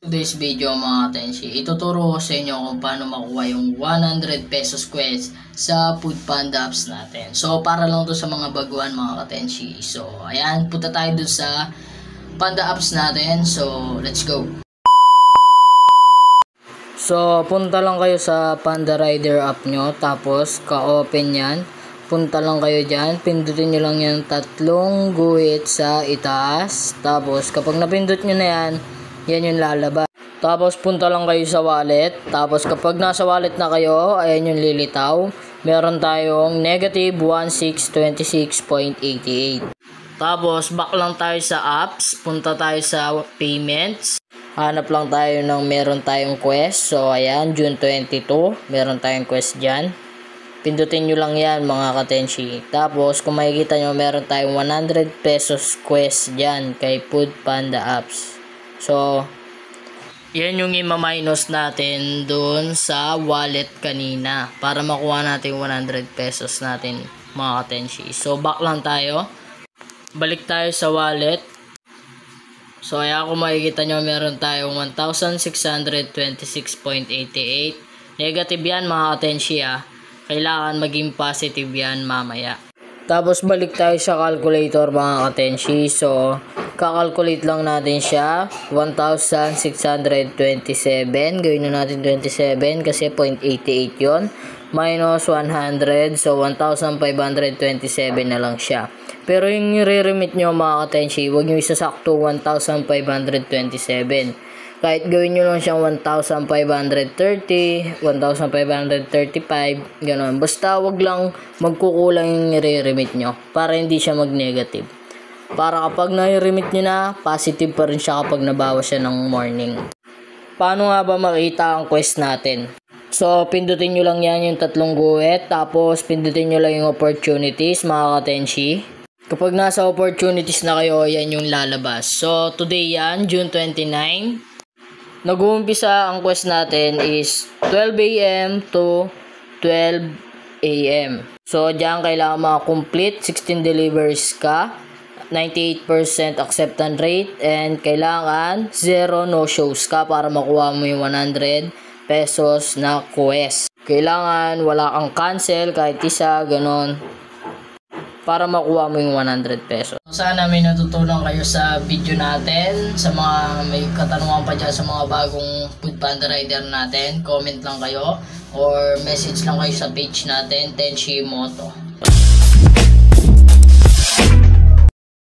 Today's video mga katenshi, ituturo ko sa inyo kung paano makuha yung 100 pesos quest sa Foodpanda apps natin. So para lang to sa mga baguhan mga katenshi. So ayan, punta tayo dun sa Panda apps natin. So let's go. So punta lang kayo sa Panda Rider app nyo, tapos ka-open yan. Punta lang kayo dyan, pindutin nyo lang yung tatlong guhit sa itaas. Tapos kapag napindot nyo na yan, yan yung lalabas. Tapos punta lang kayo sa wallet. Tapos kapag nasa wallet na kayo, ayan yung lilitaw. Meron tayong negative 1626.88. Tapos back lang tayo sa apps. Punta tayo sa payments. Hanap lang tayo ng meron tayong quest. So ayan, June 22. Meron tayong quest dyan. Pindutin nyo lang yan mga katenshi. Tapos kung makikita nyo, meron tayong 100 pesos quest dyan kay Foodpanda apps. So, yan yung ima-minus natin dun sa wallet kanina para makuha natin 100 pesos natin mga katenshi. So, back lang tayo. Balik tayo sa wallet. So, ayan kung makikita nyo, meron tayong 1,626.88. Negative yan mga katenshi Kailangan maging positive yan mamaya. Tapos, balik tayo sa calculator mga katenshi. So, kakalculate lang natin siya, 1,627, gawin na natin 27 kasi 0.88 yon, minus 100, so 1,527 na lang siya. Pero yung i-remit nyo mga katenshi, huwag nyo isasakto 1,527. Kahit gawin nyo lang siyang 1,530, 1,535, gano'n. Basta wag lang magkukulang yung i-remit nyo para hindi siya mag-negative. Para kapag na-remit nyo na, positive pa rin siya kapag nabawas siya ng morning. Paano nga ba makita ang quest natin? So, pindutin nyo lang yan yung tatlong guhit. Tapos, pindutin nyo lang yung opportunities, mga katenshi. Kapag nasa opportunities na kayo, yan yung lalabas. So, today yan, June 29. Nag-uumpisa ang quest natin is 12 AM to 12 AM. So, diyan kailangan ma-complete 16 deliveries ka. 98% acceptance rate and kailangan 0 no-shows ka para makuha mo yung 100 pesos na quest. Kailangan wala kang cancel kahit isa, ganon, para makuha mo yung 100 pesos. Sana may natutunan kayo sa video natin. Sa mga may katanungan pa dyan sa mga bagong Foodpanda Rider natin, comment lang kayo or message lang kayo sa page natin, Tenshi Moto.